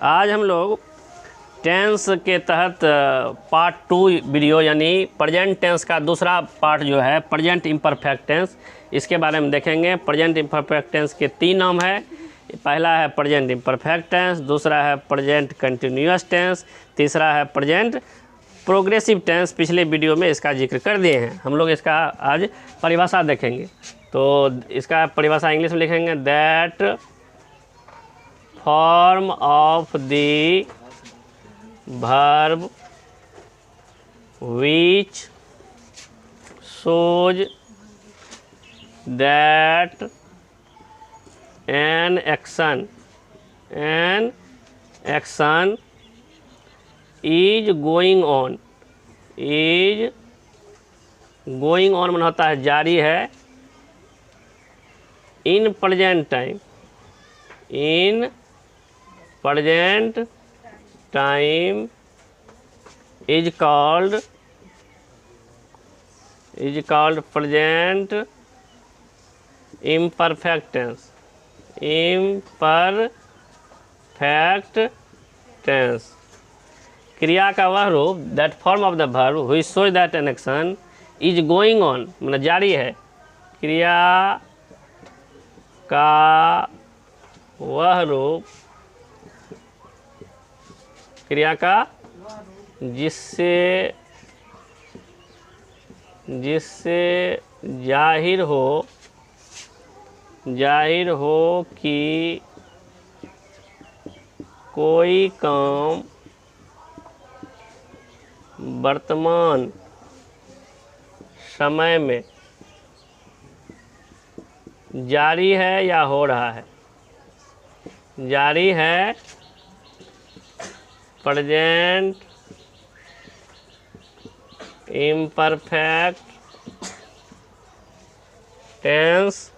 आज हम लोग टेंस के तहत पार्ट 2 वीडियो यानी प्रेजेंट टेंस का दूसरा पार्ट जो है प्रेजेंट इम्परफेक्ट टेंस, इसके बारे में देखेंगे। प्रेजेंट इम्परफेक्ट टेंस के 3 नाम है। पहला है प्रेजेंट इम्परफेक्ट टेंस, दूसरा है प्रेजेंट कंटिन्यूअस टेंस, तीसरा है प्रेजेंट प्रोग्रेसिव टेंस। पिछले वीडियो में इसका जिक्र कर दिए हैं। हम लोग इसका आज परिभाषा देखेंगे। तो इसका परिभाषा इंग्लिश में लिखेंगे, that form of the verb which shows that an action is going on मन होता है जारी है, in present time is called present imperfect tense. क्रिया का वह रूप, that form of the verb which shows that an action is going on मतलब जारी है। क्रिया का वह रूप, क्रिया का जिससे जाहिर हो कि कोई काम वर्तमान समय में जारी है या हो रहा है। जारी है प्रेजेंट इम्परफेक्ट टेंस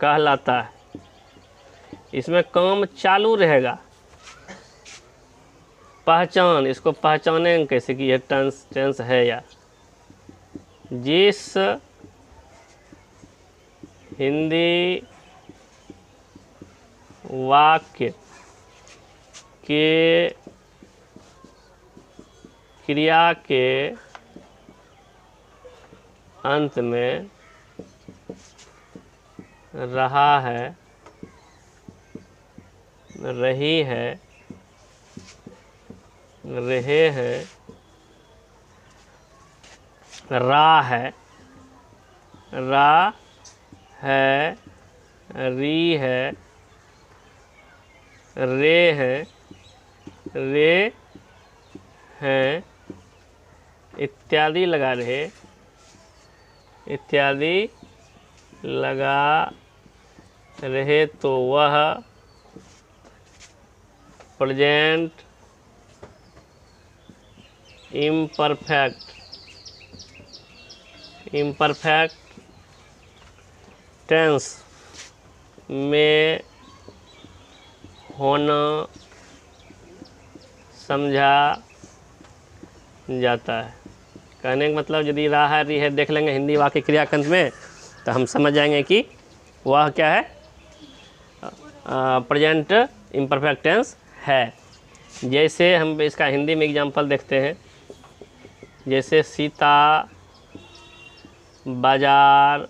कहलाता है। इसमें काम चालू रहेगा। पहचान, इसको पहचानेंगे कैसे कि यह टेंस है या। जिस हिंदी वाक्य के क्रिया के अंत में रहा है, रही है, रहे हैं, रा है, री है, रे है, रे हैं इत्यादि लगा रहे तो वह प्रेजेंट इम्परफेक्ट टेंस में होना समझा जाता है। कहने का मतलब यदि रहा री है देख लेंगे हिंदी वाक्य क्रियाकंत में तो हम समझ जाएंगे कि वह क्या है, प्रेजेंट इम्परफेक्ट टेंस है। जैसे हम इसका हिंदी में एग्जांपल देखते हैं, जैसे सीता बाजार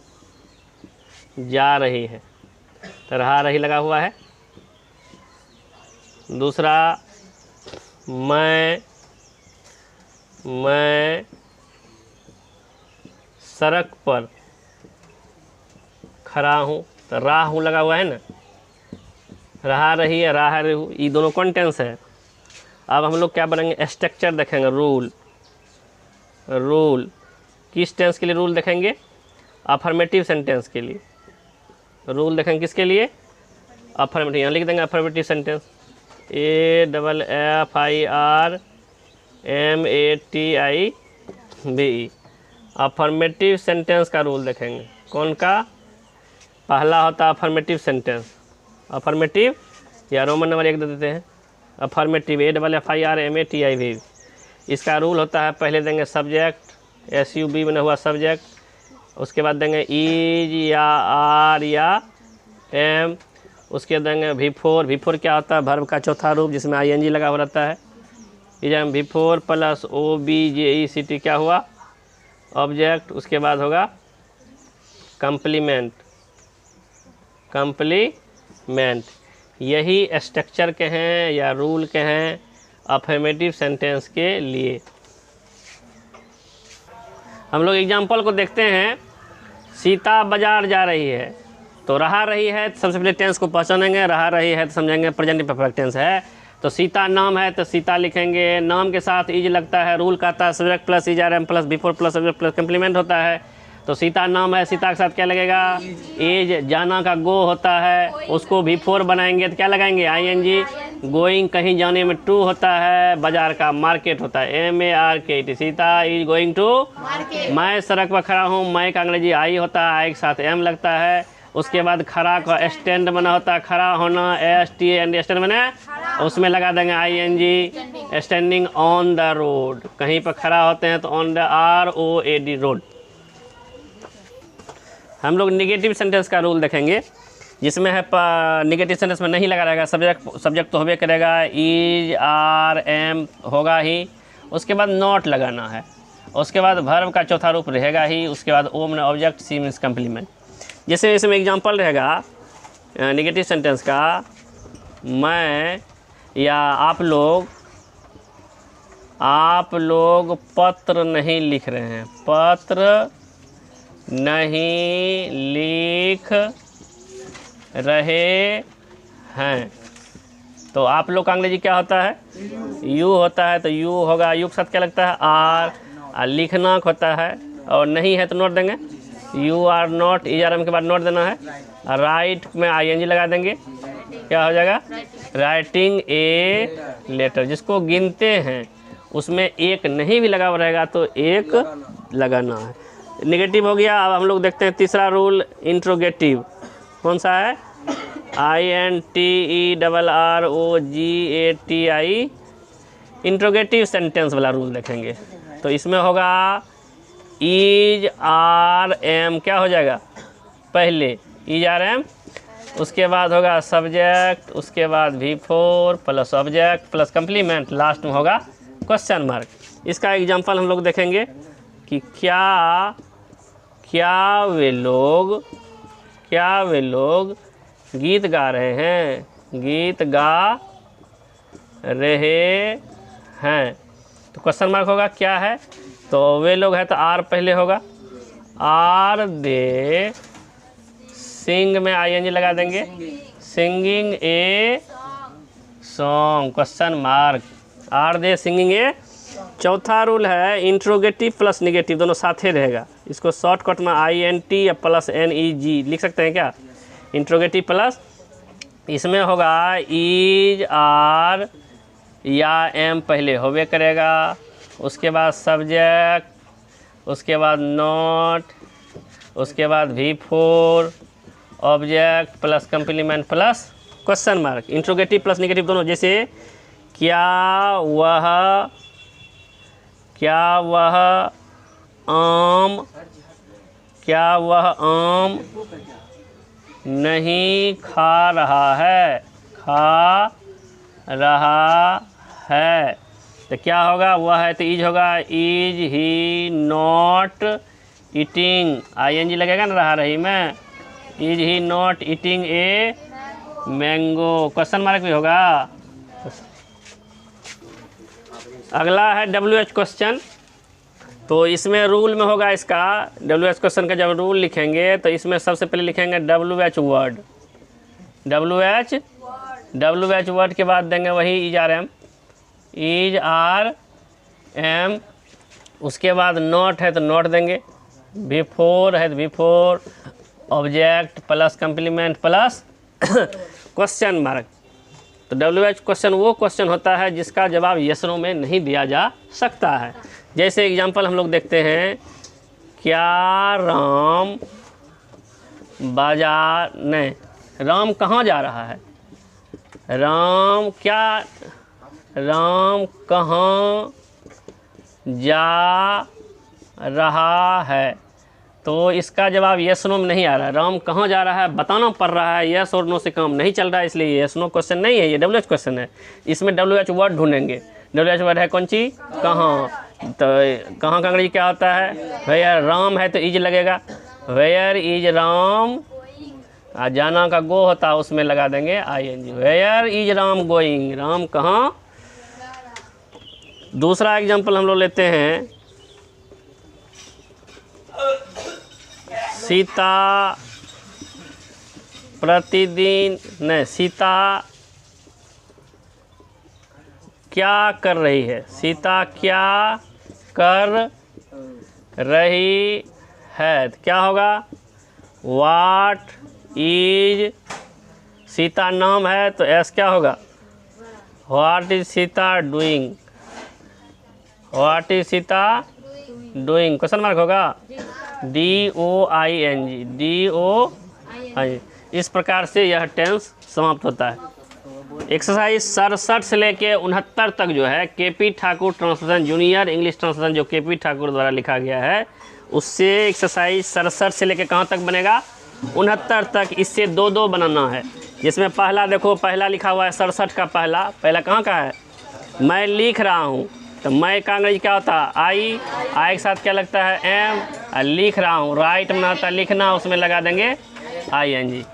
जा रही है तो रहा रही लगा हुआ है। दूसरा, मैं सड़क पर खड़ा हूँ तो रहा हूँ लगा हुआ है ना। रहा रही है, रहा रही हूँ, ये दोनों कौन टेंस है। अब हम लोग क्या बनेंगे, स्ट्रक्चर देखेंगे। रूल किस टेंस के लिए रूल देखेंगे, अफर्मेटिव सेंटेंस के लिए रूल देखेंगे। किसके लिए, अफर्मेटिव। यहाँ लिख देंगे affirmative sentence, AFFIRMATIVE। Affirmative sentence का रूल देखेंगे। कौन का, पहला होता है अफर्मेटिव सेंटेंस। अफर्मेटिव या रोमन नंबर 1 दे देते हैं, अफर्मेटिव AFFIRMATIVE। इसका रूल होता है, पहले देंगे सब्जेक्ट, SUB बना हुआ सब्जेक्ट, उसके बाद देंगे इज या आर या एम, उसके देंगे V4 क्या होता है, वर्ब का चौथा रूप जिसमें ING लगा हुआ रहता है। V4 प्लस OBJECT क्या हुआ, ऑब्जेक्ट। उसके बाद होगा कंप्लीमेंट। यही स्ट्रक्चर के हैं या रूल के हैं अफर्मेटिव सेंटेंस के लिए। हम लोग एग्जाम्पल को देखते हैं। सीता बाजार जा रही है, तो रहा रही है तो सबसे पहले टेंस को पहचानेंगे। रहा रही है तो समझेंगे प्रेजेंट परफेक्ट टेंस है। तो सीता नाम है तो सीता लिखेंगे। नाम के साथ इज लगता है, रूल कहता है subject plus is plus V4 plus subject plus complement होता है। तो सीता नाम है, सीता के साथ क्या लगेगा, इज। जाना का गो होता है, उसको V4 बनाएंगे तो क्या लगाएंगे, ING। गोइंग कहीं जाने में टू होता है, बाजार का मार्केट होता है, MARKET। Sita is going to. मैं सड़क पर खड़ा हूँ, मैं का अंग्रेजी आई होता है, आई के साथ M लगता है। उसके बाद खड़ा का स्टैंड बना होता है, खड़ा होना STAND स्टैंड बने, उसमें लगा देंगे ING। Standing on the road, कहीं पर खड़ा होते हैं तो ऑन द ROAD रोड। हम लोग निगेटिव सेंटेंस का रूल देखेंगे, जिसमें है निगेटिव सेंटेंस में नहीं लगा रहेगा, सब्जेक्ट तो होबे करेगा, इज आर एम होगा ही। उसके बाद नॉट लगाना है। उसके बाद वर्ब का चौथा रूप रहेगा ही। उसके बाद ओ में ऑब्जेक्ट, सी मीन्स कंप्लीमेंट। जैसे इसमें एग्जांपल रहेगा निगेटिव सेंटेंस का, मैं या आप लोग पत्र नहीं लिख रहे हैं, पत्र नहीं लिख रहे हैं। तो आप लोग का अंग्रेजी क्या होता है, यू होता है। तो यू होगा, यू के साथ क्या लगता है, आर। लिखना होता है, और नहीं है तो नोट देंगे, यू आर नॉट। ERM के बाद नोट देना है। राइट में ING लगा देंगे, क्या हो जाएगा, राइटिंग ए लेटर। जिसको गिनते हैं उसमें एक नहीं भी लगा हुआ रहेगा तो एक लगाना है। नेगेटिव हो गया। अब हम लोग देखते हैं तीसरा रूल, इंट्रोगेटिव। कौन सा है, INTERROGATI। इंट्रोगेटिव सेंटेंस वाला रूल देखेंगे। तो इसमें होगा इज आर एम, क्या हो जाएगा, पहले इज आर एम, उसके बाद होगा सब्जेक्ट, उसके बाद V4 plus object plus complement, last में होगा क्वेश्चन मार्क। इसका एग्जांपल हम लोग देखेंगे कि क्या वे लोग गीत गा रहे हैं, गीत गा रहे हैं। तो क्वेश्चन मार्क होगा क्या है, तो वे लोग है तो आर पहले होगा, आर दे सिंग में ING लगा देंगे, singing a song, question mark, are they singing a. चौथा रूल है इंट्रोगेटिव प्लस निगेटिव दोनों साथ ही रहेगा। इसको शॉर्टकट में INT या प्लस NEG लिख सकते हैं क्या, इंट्रोगेटिव प्लस। इसमें होगा इज आर या एम पहले होवे करेगा, उसके बाद सब्जेक्ट, उसके बाद नॉट, उसके बाद V4 object plus complement plus question mark. Interrogative plus negative दोनों, जैसे क्या वह आम नहीं खा रहा है, तो क्या होगा, वह है तो इज होगा, is he not eating, ING लगेगा ना रहा रही में, is he not eating a mango, question mark भी होगा। अगला है WH क्वेश्चन। तो इसमें रूल में होगा इसका, WH क्वेश्चन का जब रूल लिखेंगे तो इसमें सबसे पहले लिखेंगे WH वर्ड, WH वर्ड के बाद देंगे वही इज आर एम, उसके बाद नॉट है तो नॉट देंगे, V4 है तो V4 object plus complement plus question mark. तो WH क्वेश्चन वो क्वेश्चन होता है जिसका जवाब यस नो में नहीं दिया जा सकता है। जैसे एग्जांपल हम लोग देखते हैं, क्या राम बाजार नहीं, राम कहाँ जा रहा है, राम कहाँ जा रहा है, तो इसका जवाब यस नो में नहीं आ रहा है। राम कहाँ जा रहा है बताना पड़ रहा है, यस और नो से काम नहीं चल रहा है, इसलिए यस नो क्वेश्चन नहीं है, ये WH क्वेश्चन है। इसमें WH वर्ड ढूंढेंगे। WH वर्ड है कौन सी, कहाँ। तो कहाँ का अंग्रेजी क्या होता है, वेयर। राम है तो इज लगेगा, वेयर इज राम। जाना का गो होता है, उसमें लगा देंगे ING। Where is Ram going, Ram कहाँ। दूसरा एग्जाम्पल हम लोग लेते हैं, सीता प्रतिदिन, नहीं, सीता क्या कर रही है, सीता क्या कर रही है, तो क्या होगा, वाट इज। सीता नाम है तो एस क्या होगा, what is Sita doing, what is Sita doing, question mark होगा, DOING, DOI। इस प्रकार से यह टेंस समाप्त होता है। एक्सरसाइज 67 से लेके 69 तक जो है KP Thakur translation, junior English translation जो KP ठाकुर द्वारा लिखा गया है, उससे एक्सरसाइज 67 से लेके कहाँ तक बनेगा, 69 तक। इससे 2-2 बनाना है, जिसमें पहला देखो, पहला लिखा हुआ है 67 का पहला कहाँ का है, मैं लिख रहा हूँ। तो मैं का अंग्रेजी क्या होता है, आई के साथ क्या लगता है, एम। लिख रहा हूँ, राइट में आता है लिखना, उसमें लगा देंगे ING।